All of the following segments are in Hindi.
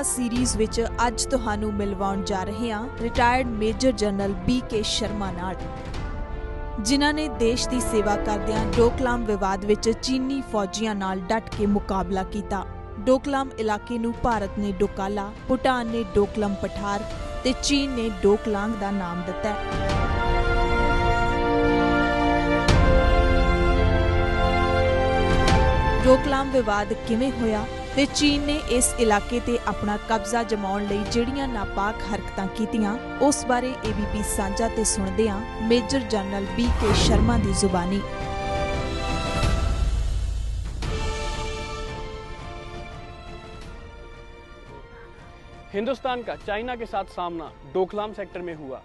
ਪੋਡਕਾਸਟ ਸੀਰੀਜ਼ ਵਿੱਚ ਅੱਜ ਤੁਹਾਨੂੰ ਮਿਲਵਾਉਣ ਜਾ ਰਹੇ ਹਾਂ retired major general BK Sharma ਨਾਲ, ਜਿਨ੍ਹਾਂ ਨੇ ਦੇਸ਼ ਦੀ ਸੇਵਾ ਕਰਦਿਆਂ ਡੋਕਲਾਮ ਵਿਵਾਦ ਵਿੱਚ ਚੀਨੀ ਫੌਜੀਆਂ ਨਾਲ ਡਟ ਕੇ ਮੁਕਾਬਲਾ ਕੀਤਾ। ਡੋਕਲਾਮ ਇਲਾਕੇ ਨੂੰ ਭਾਰਤ ਨੇ ਡੋਕਾਲਾ, ਭੂਟਾਨ ਨੇ ਡੋਕਲਮ ਪਠਾਰ ਤੇ ਚੀਨ ਨੇ ਡੋਕਲਾਂਗ ਦਾ ਨਾਮ ਦਿੱਤਾ ਹੈ। ਡੋਕਲਾਮ ਵਿਵਾਦ ਕਿਵੇਂ ਹੋਇਆ ਤੇ ਚੀਨ ਨੇ ਇਸ ਇਲਾਕੇ ਤੇ ਆਪਣਾ ਕਬਜ਼ਾ ਜਮਾਉਣ ਲਈ ਜਿਹੜੀਆਂ ਨਾਪਾਕ ਹਰਕਤਾਂ ਕੀਤੀਆਂ, ਉਸ ਬਾਰੇ ABP ਸਾਂਝਾ ਤੇ ਸੁਣਦੇ ਹਾਂ ਮੇਜਰ ਜਨਰਲ BK शर्मा की जुबानी। हिंदुस्तान का चाइना के साथ सामना डोकलाम सेक्टर में हुआ।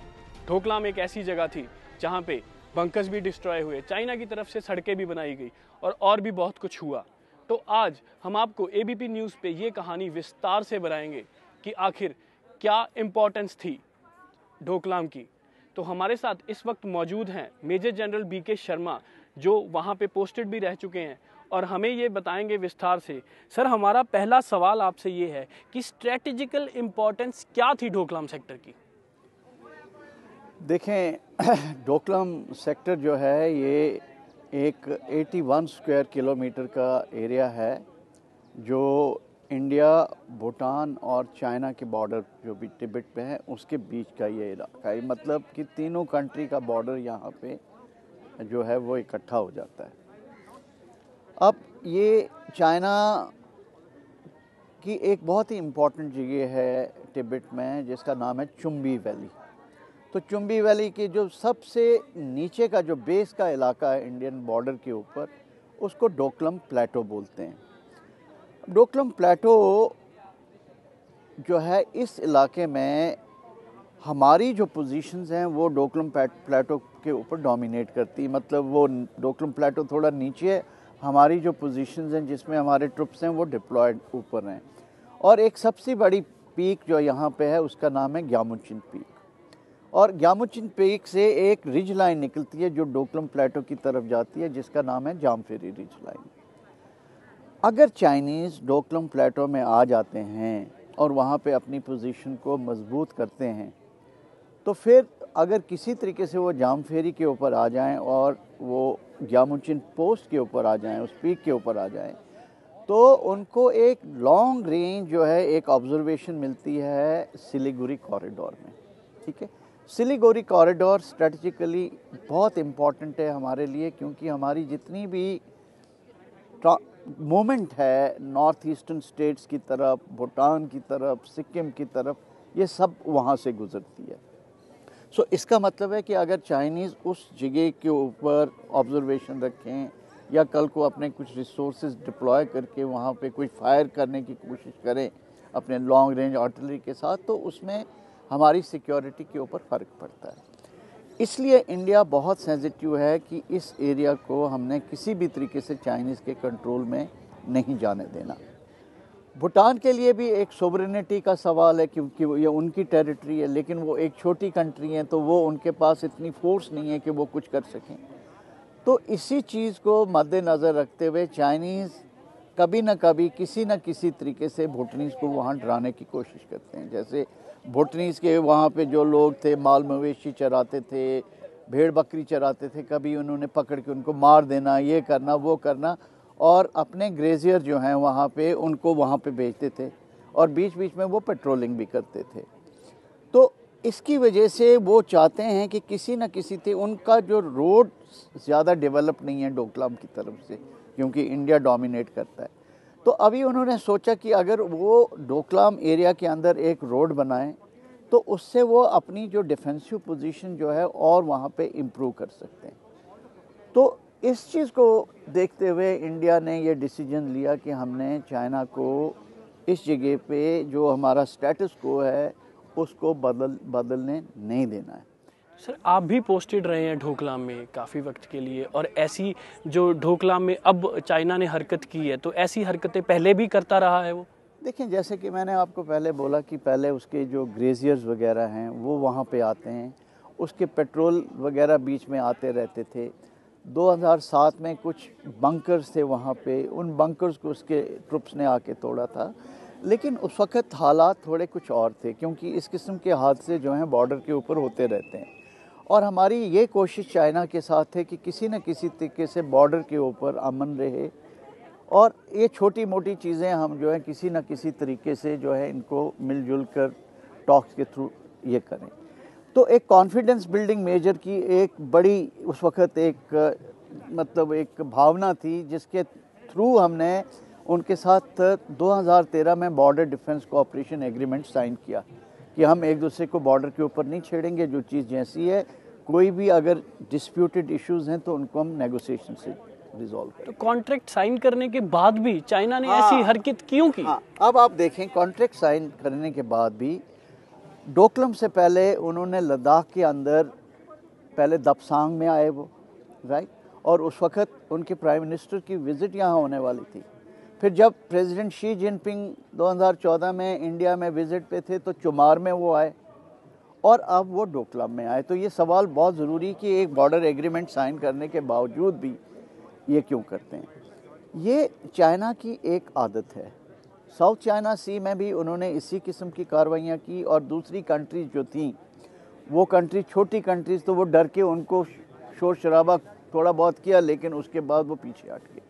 डोकलाम एक ऐसी जगह थी जहां पे बंकर्स भी डिस्ट्रॉय हुए, चाइना की तरफ से सड़कें भी बनाई गई और भी बहुत कुछ हुआ। तो आज हम आपको ABP न्यूज़ पे ये कहानी विस्तार से बताएंगे कि आखिर क्या इम्पोर्टेंस थी डोकलाम की। तो हमारे साथ इस वक्त मौजूद हैं मेजर जनरल BK शर्मा, जो वहाँ पे पोस्टेड भी रह चुके हैं और हमें ये बताएंगे विस्तार से। सर, हमारा पहला सवाल आपसे ये है कि स्ट्रेटेजिकल इम्पोर्टेंस क्या थी डोकलाम सेक्टर की? देखें, डोकलाम सेक्टर जो है ये एक 81 स्क्वायर किलोमीटर का एरिया है, जो इंडिया, भूटान और चाइना के बॉर्डर जो भी तिब्बत पे है उसके बीच का ये इलाका है। मतलब कि तीनों कंट्री का बॉर्डर यहाँ पे जो है वो इकट्ठा हो जाता है। अब ये चाइना की एक बहुत ही इम्पोर्टेंट जगह है तिब्बत में, जिसका नाम है चुम्बी वैली। तो चुम्बी वैली के जो सबसे नीचे का जो बेस का इलाका है इंडियन बॉर्डर के ऊपर, उसको डोकलम प्लेटो बोलते हैं। डोकलम प्लेटो जो है, इस इलाके में हमारी जो पोजीशंस हैं वो डोकलम प्लेटो के ऊपर डोमिनेट करती है। मतलब वो डोकलम प्लेटो थोड़ा नीचे है, हमारी जो पोजीशंस हैं जिसमें हमारे ट्रुप्स हैं वो डिप्लॉयड ऊपर हैं। और एक सबसे बड़ी पीक जो यहाँ पे है उसका नाम है ग्यामुचिन पीक। और ग्यामुचिन पीक से एक रिज लाइन निकलती है जो डोकलम प्लेटो की तरफ जाती है, जिसका नाम है जामफेरी रिज लाइन। अगर चाइनीज़ डोकलम प्लेटो में आ जाते हैं और वहाँ पे अपनी पोजीशन को मजबूत करते हैं, तो फिर अगर किसी तरीके से वो जामफेरी के ऊपर आ जाएं और वो ग्यामुचिन पोस्ट के ऊपर आ जाएं, उस पीक के ऊपर आ जाएं, तो उनको एक लॉन्ग रेंज जो है एक ऑब्जर्वेशन मिलती है सिलीगुड़ी कॉरिडोर में। ठीक है, सिलीगुड़ी कॉरिडोर स्ट्रेटजिकली बहुत इम्पॉर्टेंट है हमारे लिए, क्योंकि हमारी जितनी भी मूवमेंट है नॉर्थ ईस्टर्न स्टेट्स की तरफ, भूटान की तरफ, सिक्किम की तरफ, ये सब वहाँ से गुजरती है। सो इसका मतलब है कि अगर चाइनीज़ उस जगह के ऊपर ऑब्जर्वेशन रखें या कल को अपने कुछ रिसोर्सेज डिप्लॉय करके वहाँ पे कोई फायर करने की कोशिश करें अपने लॉन्ग रेंज आर्टिलरी के साथ, तो उसमें हमारी सिक्योरिटी के ऊपर फ़र्क पड़ता है। इसलिए इंडिया बहुत सेंसिटिव है कि इस एरिया को हमने किसी भी तरीके से चाइनीज़ के कंट्रोल में नहीं जाने देना। भूटान के लिए भी एक सोवरेनिटी का सवाल है, क्योंकि ये उनकी टेरिटरी है, लेकिन वो एक छोटी कंट्री है, तो वो उनके पास इतनी फोर्स नहीं है कि वो कुछ कर सकें। तो इसी चीज़ को मद्देनज़र रखते हुए चाइनीज़ कभी न कभी किसी न किसी तरीके से भूटानीज़ को वहाँ डराने की कोशिश करते हैं। जैसे भूटानीज़ के वहाँ पे जो लोग थे, माल मवेशी चराते थे, भेड़ बकरी चराते थे, कभी उन्होंने पकड़ के उनको मार देना, ये करना वो करना, और अपने ग्रेजियर जो हैं वहाँ पे उनको वहाँ पे भेजते थे और बीच बीच में वो पेट्रोलिंग भी करते थे। तो इसकी वजह से वो चाहते हैं कि किसी न किसी थे, उनका जो रोड ज़्यादा डेवलप नहीं है डोकलाम की तरफ से, क्योंकि इंडिया डोमिनेट करता है। तो अभी उन्होंने सोचा कि अगर वो डोकलाम एरिया के अंदर एक रोड बनाएं, तो उससे वो अपनी जो डिफेंसिव पोजीशन जो है और वहाँ पे इम्प्रूव कर सकते हैं। तो इस चीज़ को देखते हुए इंडिया ने ये डिसीजन लिया कि हमने चाइना को इस जगह पे जो हमारा स्टेटस को है उसको बदलने नहीं देना है। सर, आप भी पोस्टेड रहे हैं डोकलाम में काफ़ी वक्त के लिए, और ऐसी जो डोकलाम में अब चाइना ने हरकत की है, तो ऐसी हरकतें पहले भी करता रहा है वो? देखें, जैसे कि मैंने आपको पहले बोला कि पहले उसके जो ग्रेजियर्स वगैरह हैं वो वहाँ पे आते हैं, उसके पेट्रोल वगैरह बीच में आते रहते थे। 2007 में कुछ बंकर्स थे वहाँ पे, उन बंकर्स को उसके ट्रुप्स ने आके तोड़ा था। लेकिन उस वक़्त हालात थोड़े कुछ और थे, क्योंकि इस किस्म के हादसे जो हैं बॉर्डर के ऊपर होते रहते हैं, और हमारी ये कोशिश चाइना के साथ है कि किसी न किसी तरीके से बॉर्डर के ऊपर अमन रहे, और ये छोटी मोटी चीज़ें हम जो है किसी न किसी तरीके से जो है इनको मिलजुल कर टॉक्स के थ्रू ये करें। तो एक कॉन्फिडेंस बिल्डिंग मेजर की एक बड़ी उस वक़्त एक मतलब एक भावना थी, जिसके थ्रू हमने उनके साथ 2013 में border defence cooperation agreement sign किया कि हम एक दूसरे को बॉर्डर के ऊपर नहीं छेड़ेंगे, जो चीज़ जैसी है, कोई भी अगर डिस्प्यूटेड इश्यूज हैं तो उनको हम नेगोशिएशन से रिजॉल्व करें। तो कॉन्ट्रैक्ट साइन करने के बाद भी चाइना ने ऐसी हरकत क्यों की? अब आप देखें, कॉन्ट्रैक्ट साइन करने के बाद भी डोकलाम से पहले उन्होंने लद्दाख के अंदर पहले दपसांग में आए वो, राइट, और उस वक़्त उनके प्राइम मिनिस्टर की विज़िट यहाँ होने वाली थी। फिर जब प्रेसिडेंट शी जिनपिंग 2014 में इंडिया में विज़िट पे थे तो चुमार में वो आए, और अब वो डोकलाम में आए। तो ये सवाल बहुत ज़रूरी कि एक बॉर्डर एग्रीमेंट साइन करने के बावजूद भी ये क्यों करते हैं। ये चाइना की एक आदत है। साउथ चाइना सी में भी उन्होंने इसी किस्म की कार्रवाइयाँ की, और दूसरी कंट्रीज जो थी वो कंट्री छोटी कंट्रीज, तो वो डर के उनको शोर शराबा थोड़ा बहुत किया, लेकिन उसके बाद वो पीछे हट गए।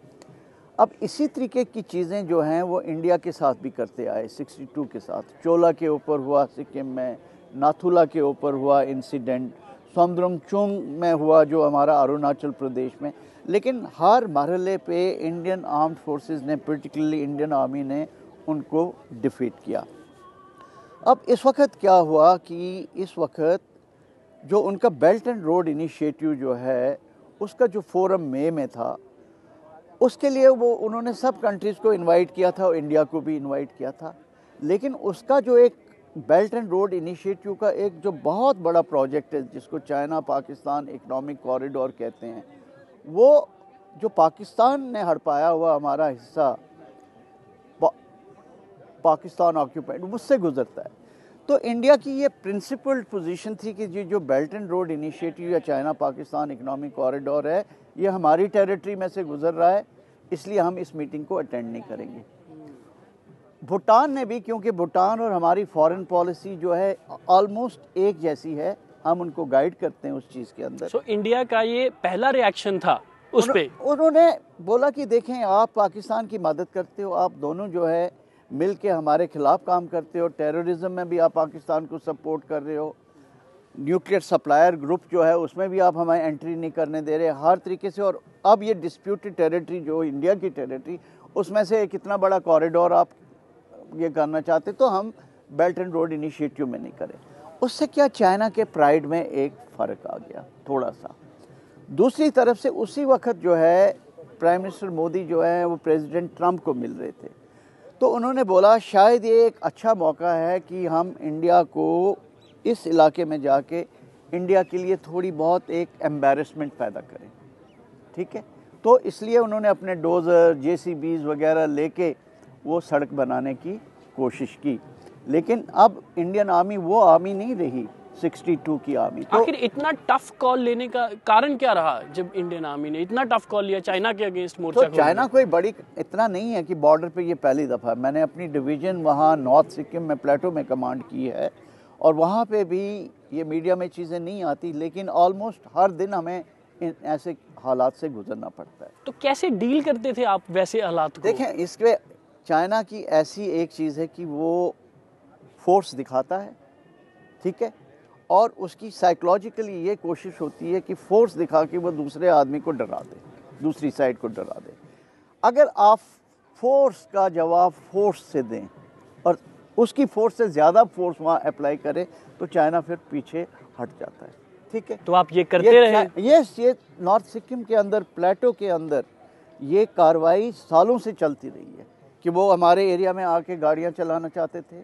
अब इसी तरीके की चीज़ें जो हैं वो इंडिया के साथ भी करते आए। 62 के साथ चोला के ऊपर हुआ सिक्किम में, नाथुला के ऊपर हुआ इंसिडेंट, सोमद्रुंगचुंग में हुआ जो हमारा अरुणाचल प्रदेश में, लेकिन हर मरहले पे इंडियन आर्म्ड फोर्सेस ने, पर्टिकुलरली इंडियन आर्मी ने उनको डिफीट किया। अब इस वक्त क्या हुआ कि इस वक्त जो उनका बेल्ट एंड रोड इनिशिएटिव जो है उसका जो फोरम मई में था, उसके लिए वो उन्होंने सब कंट्रीज़ को इनवाइट किया था और इंडिया को भी इनवाइट किया था, लेकिन उसका जो एक बेल्ट एंड रोड इनिशिएटिव का एक जो बहुत बड़ा प्रोजेक्ट है जिसको चाइना पाकिस्तान इकोनॉमिक कॉरिडोर कहते हैं, वो जो पाकिस्तान ने हड़पाया हुआ हमारा हिस्सा पाकिस्तान ऑक्यूपाइड मुझसे गुजरता है। तो इंडिया की ये प्रिंसिपल पोजीशन थी कि जो बेल्ट एंड रोड इनिशिएटिव या चाइना पाकिस्तान इकोनॉमिक कॉरिडोर है, ये हमारी टेरिटरी में से गुजर रहा है, इसलिए हम इस मीटिंग को अटेंड नहीं करेंगे। भूटान ने भी, क्योंकि भूटान और हमारी फॉरेन पॉलिसी जो है ऑलमोस्ट एक जैसी है, हम उनको गाइड करते हैं उस चीज़ के अंदर। सो इंडिया का ये पहला रिएक्शन था उस पे। उन्होंने बोला कि देखें, आप पाकिस्तान की मदद करते हो, आप दोनों जो है मिल के हमारे खिलाफ काम करते हो, टेररिज्म में भी आप पाकिस्तान को सपोर्ट कर रहे हो, न्यूक्लियर सप्लायर ग्रुप जो है उसमें भी आप हमें एंट्री नहीं करने दे रहे हर तरीके से, और अब ये डिस्प्यूटेड टेरिटरी जो इंडिया की टेरिटरी, उसमें से कितना बड़ा कॉरिडोर आप ये करना चाहते, तो हम बेल्ट एंड रोड इनिशिएटिव में नहीं करें। उससे क्या, चाइना के प्राइड में एक फ़र्क आ गया थोड़ा सा। दूसरी तरफ से उसी वक्त जो है प्राइम मिनिस्टर मोदी जो है वो प्रेसिडेंट ट्रंप को मिल रहे थे, तो उन्होंने बोला शायद ये एक अच्छा मौका है कि हम इंडिया को इस इलाके में जाके इंडिया के लिए थोड़ी बहुत एक एम्बैरेसमेंट पैदा करें, ठीक है। तो इसलिए उन्होंने अपने डोज़र जेसीबीज़ वगैरह लेके वो सड़क बनाने की कोशिश की, लेकिन अब इंडियन आर्मी वो आर्मी नहीं रही 62 की आर्मी। तो आखिर इतना टफ कॉल लेने का कारण क्या रहा जब इंडियन आर्मी ने इतना टफ कॉल लिया चाइना के अगेंस्ट मोर्चा? तो चाइना कोई बड़ी इतना नहीं है कि बॉर्डर पे ये पहली दफ़ा, मैंने अपनी डिवीज़न वहाँ नॉर्थ सिक्किम में प्लेटो में कमांड की है, और वहाँ पे भी ये मीडिया में चीज़ें नहीं आती, लेकिन ऑलमोस्ट हर दिन हमें ऐसे हालात से गुजरना पड़ता है। तो कैसे डील करते थे आप वैसे हालात को? देखें, इसमें चाइना की ऐसी एक चीज़ है कि वो फोर्स दिखाता है, ठीक है, और उसकी साइकोलॉजिकली ये कोशिश होती है कि फोर्स दिखा के वो दूसरे आदमी को डरा दे, दूसरी साइड को डरा दे। अगर आप फोर्स का जवाब फोर्स से दें और उसकी फोर्स से ज़्यादा फोर्स वहाँ अप्लाई करें, तो चाइना फिर पीछे हट जाता है, ठीक है। तो आप ये करते रहे? ये नॉर्थ सिक्किम के अंदर, प्लेटो के अंदर ये कार्रवाई सालों से चलती रही है कि वो हमारे एरिया में आके गाड़ियाँ चलाना चाहते थे,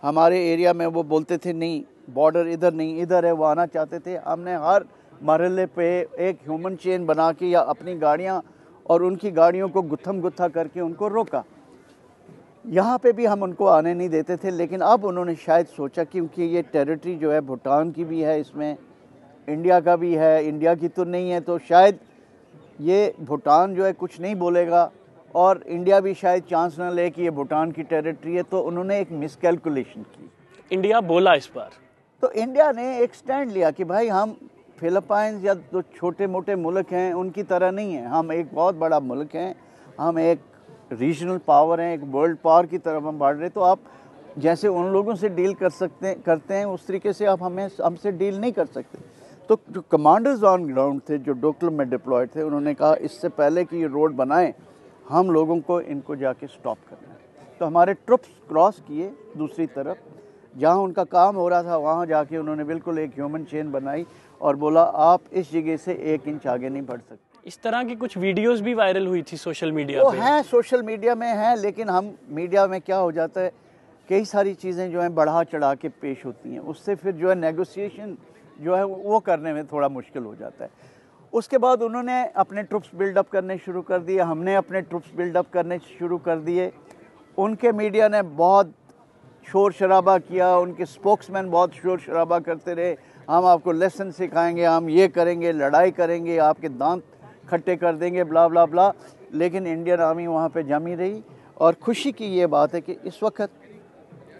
हमारे एरिया में वो बोलते थे नहीं बॉर्डर इधर नहीं इधर है, वो आना चाहते थे। हमने हर मरहले पे एक ह्यूमन चेन बना के या अपनी गाड़ियाँ और उनकी गाड़ियों को गुत्थम गुत्था करके उनको रोका। यहाँ पे भी हम उनको आने नहीं देते थे, लेकिन अब उन्होंने शायद सोचा क्योंकि ये टेरिटरी जो है भूटान की भी है, इसमें इंडिया का भी है, इंडिया की तो नहीं है, तो शायद ये भूटान जो है कुछ नहीं बोलेगा और इंडिया भी शायद चांस ना ले कि ये भूटान की टेरिटरी है, तो उन्होंने एक मिसकैलकुलेशन की। इंडिया बोला इस बार, तो इंडिया ने एक स्टैंड लिया कि भाई हम फिलीपाइंस या जो छोटे मोटे मुल्क हैं उनकी तरह नहीं है, हम एक बहुत बड़ा मुल्क हैं, हम एक रीजनल पावर हैं, एक वर्ल्ड पावर की तरफ हम बढ़ रहे, तो आप जैसे उन लोगों से डील करते हैं उस तरीके से आप हमसे डील नहीं कर सकते। तो जो कमांडर्स ऑन ग्राउंड थे, जो डोकलाम में डिप्लॉयड थे, उन्होंने कहा इससे पहले कि ये रोड बनाएं हम लोगों को इनको जाके स्टॉप करना है। तो हमारे ट्रुप्स क्रॉस किए दूसरी तरफ, जहाँ उनका काम हो रहा था वहाँ जाके उन्होंने बिल्कुल एक ह्यूमन चेन बनाई और बोला आप इस जगह से 1 इंच आगे नहीं बढ़ सकते। इस तरह की कुछ वीडियोस भी वायरल हुई थी सोशल मीडिया वो पे। हैं, सोशल मीडिया में हैं, लेकिन हम मीडिया में क्या हो जाता है, कई सारी चीज़ें जो हैं बढ़ा चढ़ा के पेश होती हैं, उससे फिर जो है नेगोशिएशन जो है वो करने में थोड़ा मुश्किल हो जाता है। उसके बाद उन्होंने अपने ट्रुप्स बिल्डअप करने शुरू कर दिए, हमने अपने ट्रुप्स बिल्डअप करने शुरू कर दिए। उनके मीडिया ने बहुत शोर शराबा किया, उनके स्पोक्समैन बहुत शोर शराबा करते रहे, हम आपको लेसन सिखाएंगे, हम ये करेंगे, लड़ाई करेंगे, आपके दांत खट्टे कर देंगे, ब्ला ब्ला ब्ला। लेकिन इंडियन आर्मी वहाँ पे जमी रही। और खुशी की ये बात है कि इस वक्त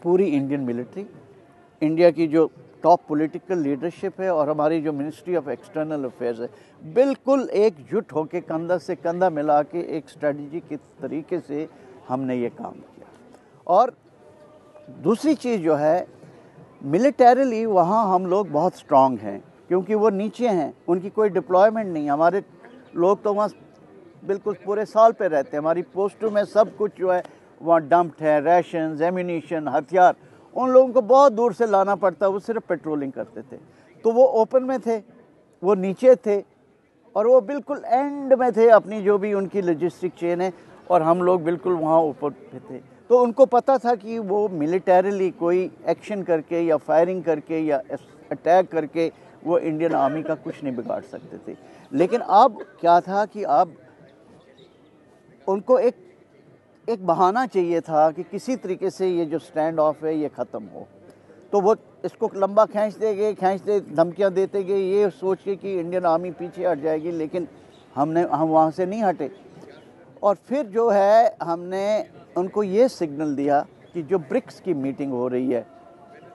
पूरी इंडियन मिलिट्री, इंडिया की जो टॉप पॉलिटिकल लीडरशिप है और हमारी जो मिनिस्ट्री ऑफ एक्सटर्नल अफेयर्स है, बिल्कुल एकजुट होकर कंधा से कंधा मिला के एक स्ट्रेटजी के तरीके से हमने ये काम किया। और दूसरी चीज़ जो है, मिलिटरीली वहाँ हम लोग बहुत स्ट्रांग हैं, क्योंकि वो नीचे हैं, उनकी कोई डिप्लॉयमेंट नहीं। हमारे लोग तो वहाँ बिल्कुल पूरे साल पे रहते हैं, हमारी पोस्टों में सब कुछ जो है वहाँ डंप्ड है, रैशंस, एम्यूनिशन, हथियार उन लोगों को बहुत दूर से लाना पड़ता, वो सिर्फ पेट्रोलिंग करते थे। तो वो ओपन में थे, वो नीचे थे और वो बिल्कुल एंड में थे अपनी जो भी उनकी लॉजिस्टिक चेन है, और हम लोग बिल्कुल वहाँ ऊपर पे थे। तो उनको पता था कि वो मिलिटरीली कोई एक्शन करके या फायरिंग करके या अटैक करके वो इंडियन आर्मी का कुछ नहीं बिगाड़ सकते थे। लेकिन अब क्या था कि अब उनको एक बहाना चाहिए था कि किसी तरीके से ये जो स्टैंड ऑफ है ये ख़त्म हो। तो वो इसको लंबा खींचते धमकियाँ देते गए, ये सोच के कि इंडियन आर्मी पीछे हट जाएगी, लेकिन हम वहाँ से नहीं हटे। और फिर जो है हमने उनको ये सिग्नल दिया कि जो ब्रिक्स की मीटिंग हो रही है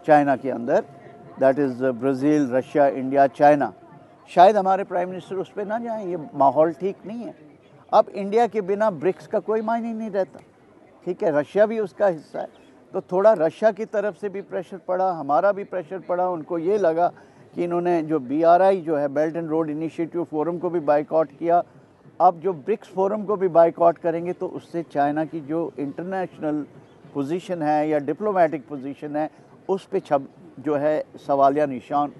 चाइना के अंदर, that is Brazil, Russia, India, China, शायद हमारे प्राइम मिनिस्टर उस पर ना जाएं, ये माहौल ठीक नहीं है। अब इंडिया के बिना ब्रिक्स का कोई मायने नहीं रहता, ठीक है, रशिया भी उसका हिस्सा है। तो थोड़ा रशिया की तरफ से भी प्रेशर पड़ा, हमारा भी प्रेशर पड़ा। उनको ये लगा कि इन्होंने जो BRI जो है belt and road initiative forum को भी बाइकआउट किया, अब जो ब्रिक्स फोरम को भी बाइकआउट करेंगे तो उससे चाइना की जो इंटरनेशनल पोजीशन है या डिप्लोमेटिक पोजीशन है उस पे जो है सवालिया निशान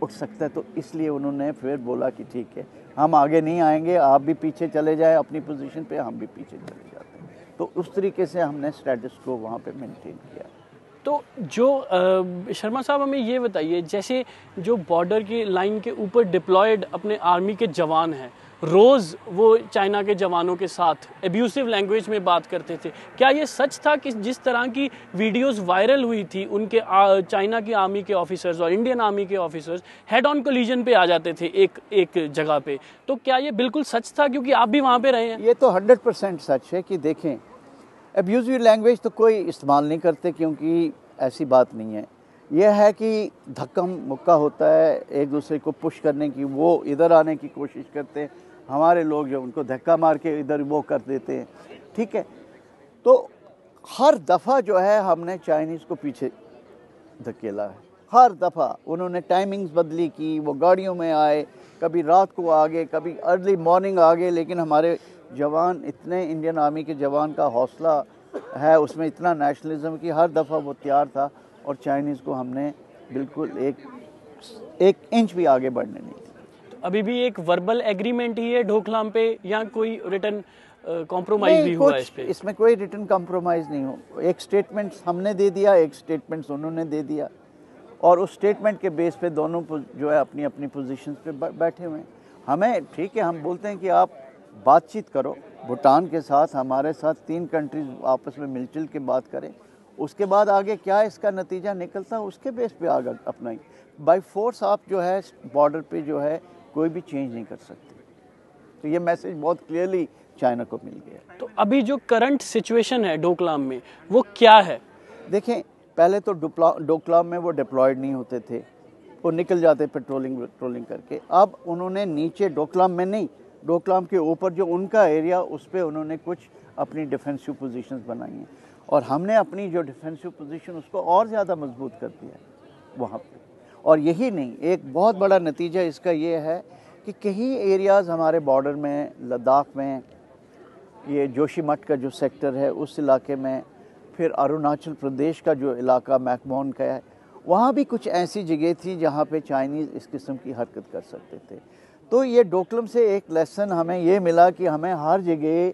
उठ सकता है। तो इसलिए उन्होंने फिर बोला कि ठीक है, हम आगे नहीं आएंगे, आप भी पीछे चले जाए अपनी पोजीशन पे, हम भी पीछे चले जाते हैं। तो उस तरीके से हमने स्टेटस को वहाँ पे मेंटेन किया। तो जो शर्मा साहब हमें ये बताइए, जैसे जो बॉर्डर की लाइन के ऊपर डिप्लॉयड अपने आर्मी के जवान हैं, रोज़ वो चाइना के जवानों के साथ एब्यूसिव लैंग्वेज में बात करते थे, क्या ये सच था कि जिस तरह की वीडियोस वायरल हुई थी उनके चाइना की आर्मी के ऑफिसर्स और इंडियन आर्मी के ऑफिसर्स हेड ऑन कोलिजन पे आ जाते थे एक जगह पे, तो क्या ये बिल्कुल सच था? क्योंकि आप भी वहाँ पे रहे हैं। ये तो 100% सच है कि देखें, एब्यूजिव लैंग्वेज तो कोई इस्तेमाल नहीं करते, क्योंकि ऐसी बात नहीं है। यह है कि धक्का मुक्का होता है एक दूसरे को पुश करने की, वो इधर आने की कोशिश करते हैं, हमारे लोग जो उनको धक्का मार के इधर वो कर देते हैं, ठीक है। तो हर दफ़ा जो है हमने चाइनीज़ को पीछे धकेला है, हर दफ़ा उन्होंने टाइमिंग्स बदली की, वो गाड़ियों में आए, कभी रात को आ गए, कभी अर्ली मॉर्निंग आ गए, लेकिन हमारे जवान इतने, इंडियन आर्मी के जवान का हौसला है, उसमें इतना नेशनलिज्म की हर दफ़ा वो तैयार था और चाइनीज़ को हमने बिल्कुल एक इंच भी आगे बढ़ने नहीं दिया। तो अभी भी एक वर्बल एग्रीमेंट ही है ढोकलाम पे, या कोई रिटर्न कॉम्प्रोमाइज़ भी हुआ इस पे? इसमें कोई रिटर्न कॉम्प्रोमाइज़ नहीं हो। एक स्टेटमेंट हमने दे दिया, एक स्टेटमेंट उन्होंने दे दिया, और उस स्टेटमेंट के बेस पे दोनों जो है अपनी अपनी पोजीशंस पे बैठे हुए हैं। हमें ठीक है, हम बोलते हैं कि आप बातचीत करो भूटान के साथ, हमारे साथ, 3 कंट्रीज आपस में मिलजुल के बात करें, उसके बाद आगे क्या इसका नतीजा निकलता है उसके बेस पे आगे अपना ही बाय फोर्स आप जो है बॉर्डर पे जो है कोई भी चेंज नहीं कर सकते। तो ये मैसेज बहुत क्लियरली चाइना को मिल गया। तो अभी जो करंट सिचुएशन है डोकलाम में वो क्या है? देखें, पहले तो डोकलाम में वो डिप्लॉयड नहीं होते थे, वो निकल जाते पेट्रोलिंग करके। अब उन्होंने नीचे डोकलाम में नहीं, डोकलाम के ऊपर जो उनका एरिया, उस पर उन्होंने कुछ अपनी डिफेंसिव पोजीशंस बनाई हैं और हमने अपनी जो डिफेंसिव पोजीशन उसको और ज़्यादा मजबूत कर दिया है वहाँ पे। और यही नहीं, एक बहुत बड़ा नतीजा इसका ये है कि कई एरियाज़ हमारे बॉर्डर में, लद्दाख में, ये जोशीमठ का जो सेक्टर है उस इलाके में, फिर अरुणाचल प्रदेश का जो इलाका मैकमोहन का है, वहाँ भी कुछ ऐसी जगह थी जहाँ पे चाइनीज़ इस किस्म की हरकत कर सकते थे। तो ये डोकलाम से एक लेसन हमें ये मिला कि हमें हर जगह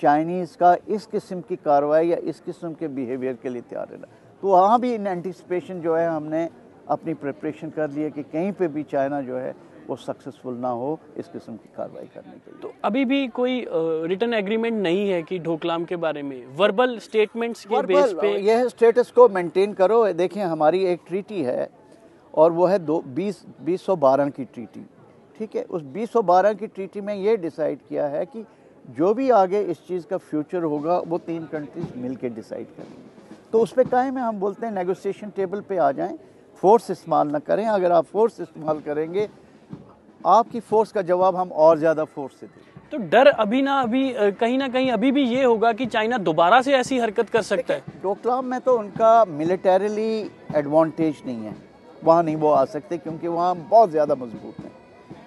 चाइनीज़ का इस किस्म की कार्रवाई या इस किस्म के बिहेवियर के लिए तैयार रहना। तो वहाँ भी इन एंटिसिपेशन जो है हमने अपनी प्रिपरेशन कर ली है कि कहीं पे भी चाइना जो है वो सक्सेसफुल ना हो इस किस्म की कार्रवाई करने के लिए। तो अभी भी कोई रिटन एग्रीमेंट नहीं है कि डोकलाम के बारे में? वर्बल स्टेटमेंट्स के बेस पे यह स्टेटस को मेंटेन करो। देखें, हमारी एक ट्रीटी है और वो है 2012 की ट्रीटी, ठीक है। उस 2012 की ट्रीटी में ये डिसाइड किया है कि जो भी आगे इस चीज़ का फ्यूचर होगा वो 3 कंट्रीज मिल के डिसाइड करेंगे। तो उस पर कायम है। हम बोलते हैं नेगोशिएशन टेबल पे आ जाएं, फोर्स इस्तेमाल ना करें। अगर आप फोर्स इस्तेमाल करेंगे, आपकी फोर्स का जवाब हम और ज़्यादा फोर्स से देंगे। तो डर अभी ना कहीं अभी भी ये होगा कि चाइना दोबारा से ऐसी हरकत कर सकता है। डोकलाम में तो उनका मिलिटरीली एडवांटेज नहीं है, वहाँ नहीं वो आ सकते क्योंकि वहाँ बहुत ज़्यादा मजबूत हैं।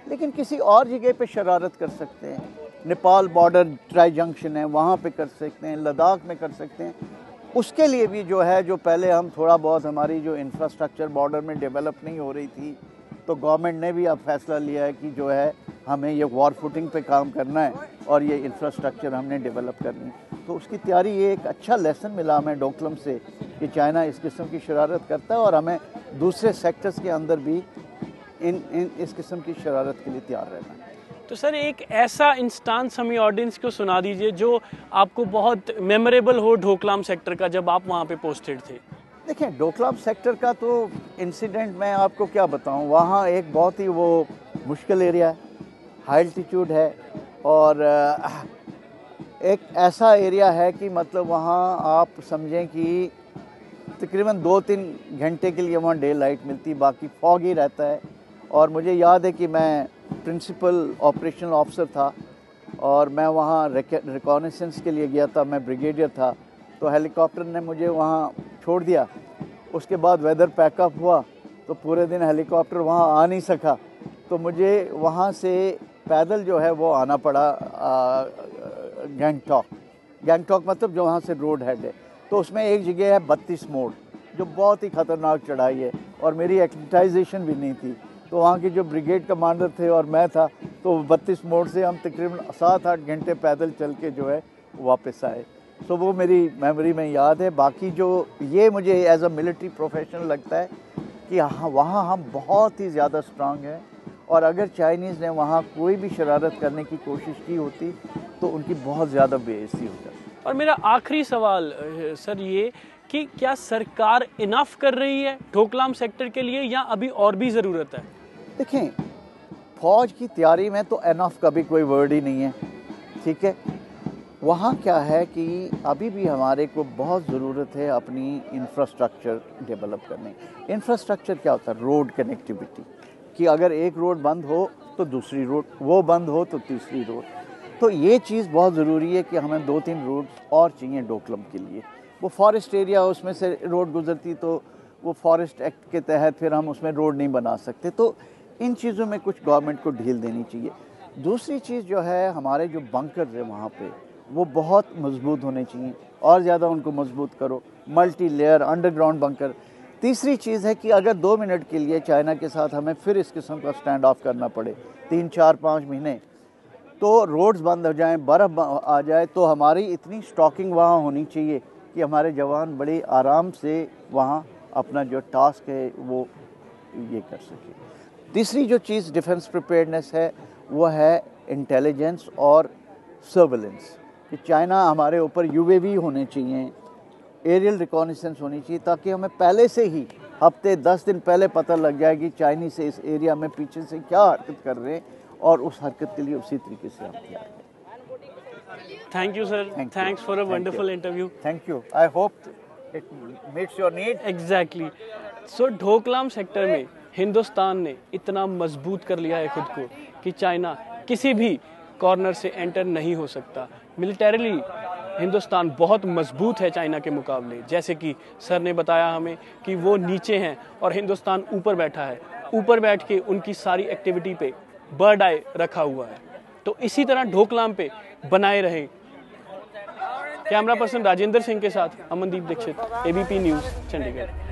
लेकिन किसी और जगह पे शरारत कर सकते हैं। नेपाल बॉर्डर ट्राई जंक्शन है, वहाँ पे कर सकते हैं, लद्दाख में कर सकते हैं। उसके लिए भी जो है, जो पहले हम थोड़ा बहुत हमारी जो इंफ्रास्ट्रक्चर बॉर्डर में डेवलप नहीं हो रही थी, तो गवर्नमेंट ने भी अब फैसला लिया है कि जो है हमें ये वॉर फुटिंग पे काम करना है और ये इंफ्रास्ट्रक्चर हमने डेवलप करनी है। तो उसकी तैयारी, ये एक अच्छा लेसन मिला हमें डोकलाम से कि चाइना इस किस्म की शरारत करता है और हमें दूसरे सेक्टर्स के अंदर भी इस किस्म की शरारत के लिए तैयार रहना है। तो सर, एक ऐसा इंस्टांस हमें ऑडियंस को सुना दीजिए जो आपको बहुत मेमोरेबल हो डोकलाम सेक्टर का, जब आप वहाँ पे पोस्टेड थे। देखें, डोकलाम सेक्टर का तो इंसिडेंट मैं आपको क्या बताऊं। वहाँ एक बहुत ही वो मुश्किल एरिया है, हाई एल्टीट्यूड है और एक ऐसा एरिया है कि मतलब वहाँ आप समझें कि तकरीबन 2-3 घंटे के लिए वहाँ डे लाइट मिलती, बाकी फॉग ही रहता है। और मुझे याद है कि मैं प्रिंसिपल ऑपरेशनल ऑफिसर था और मैं वहाँ रिकॉनेसेंस के लिए गया था, मैं ब्रिगेडियर था। तो हेलीकॉप्टर ने मुझे वहाँ छोड़ दिया। उसके बाद वेदर पैकअप हुआ तो पूरे दिन हेलीकॉप्टर वहाँ आ नहीं सका, तो मुझे वहाँ से पैदल जो है वो आना पड़ा गैंगटॉक मतलब जो वहाँ से रोड हेड है। तो उसमें एक जगह है 32 मोड़, जो बहुत ही ख़तरनाक चढ़ाई है और मेरी एक्लिमेटाइजेशन भी नहीं थी। तो वहाँ के जो ब्रिगेड कमांडर थे और मैं था, तो 32 मोड़ से हम तकरीबन 7-8 घंटे पैदल चल के जो है वापस आए। तो वो मेरी मेमोरी में याद है। बाकी जो ये मुझे एज अ मिलिट्री प्रोफेशनल लगता है कि हाँ, वहाँ हम बहुत ही ज़्यादा स्ट्रांग हैं और अगर चाइनीज़ ने वहाँ कोई भी शरारत करने की कोशिश की होती तो उनकी बहुत ज़्यादा बेइज्जती हो जाती। और मेरा आखिरी सवाल सर ये कि क्या सरकार इनफ कर रही है डोकलाम सेक्टर के लिए या अभी और भी ज़रूरत है? देखें, फौज की तैयारी में तो इनफ का भी कोई वर्ड ही नहीं है, ठीक है। वहाँ क्या है कि अभी भी हमारे को बहुत ज़रूरत है अपनी इंफ्रास्ट्रक्चर डेवलप करने। इंफ्रास्ट्रक्चर क्या होता है? रोड कनेक्टिविटी, कि अगर एक रोड बंद हो तो दूसरी रोड, वो बंद हो तो तीसरी रोड। तो ये चीज़ बहुत ज़रूरी है कि हमें 2-3 रोड और चाहिए डोकलाम के लिए। वो फॉरेस्ट एरिया, उसमें से रोड गुजरती तो वो फॉरेस्ट एक्ट के तहत फिर हम उसमें रोड नहीं बना सकते। तो इन चीज़ों में कुछ गवर्नमेंट को ढील देनी चाहिए। दूसरी चीज़ जो है, हमारे जो बंकर्स हैं वहाँ पे वो बहुत मजबूत होने चाहिए और ज़्यादा उनको मजबूत करो, मल्टी लेयर अंडरग्राउंड बंकर। तीसरी चीज़ है कि अगर 2 मिनट के लिए चाइना के साथ हमें फिर इस किस्म का स्टैंड ऑफ करना पड़े 3-4-5 महीने, तो रोड्स बंद हो जाएं, बर्फ़ आ जाए, तो हमारी इतनी स्टॉकिंग वहाँ होनी चाहिए कि हमारे जवान बड़ी आराम से वहाँ अपना जो टास्क है वो ये कर सके। तीसरी जो चीज़ डिफेंस प्रिपेयर्डनेस है वो है इंटेलिजेंस और सर्वेलेंस, कि चाइना हमारे ऊपर यूएवी होने चाहिए, एरियल रिकॉनेसेंस होनी चाहिए, ताकि हमें पहले से ही हफ्ते 10 दिन पहले पता लग जाए कि चाइनीज़ से इस एरिया में पीछे से क्या हरकत कर रहे हैं और उस हरकत के लिए उसी तरीके से हम तैयार हैं। Thank you, sir. Thank you. Thanks for a Thank wonderful you. interview. Thank you. I hope it meets your need. Exactly. So Doklam sector में हिंदुस्तान ने इतना मजबूत कर लिया है खुद को कि चाइना किसी भी कॉर्नर से एंटर नहीं हो सकता। मिलिटरीली हिंदुस्तान बहुत मजबूत है चाइना के मुकाबले। जैसे कि सर ने बताया हमें कि वो नीचे हैं और हिंदुस्तान ऊपर बैठा है। ऊपर बैठ के उनकी सारी एक्टिविटी पे बर्ड आई रखा हुआ है। तो इसी तरह ढोकलाम पे बनाए रहे। कैमरा पर्सन राजेंद्र सिंह के साथ अमनदीप दीक्षित, ABP न्यूज़, चंडीगढ़।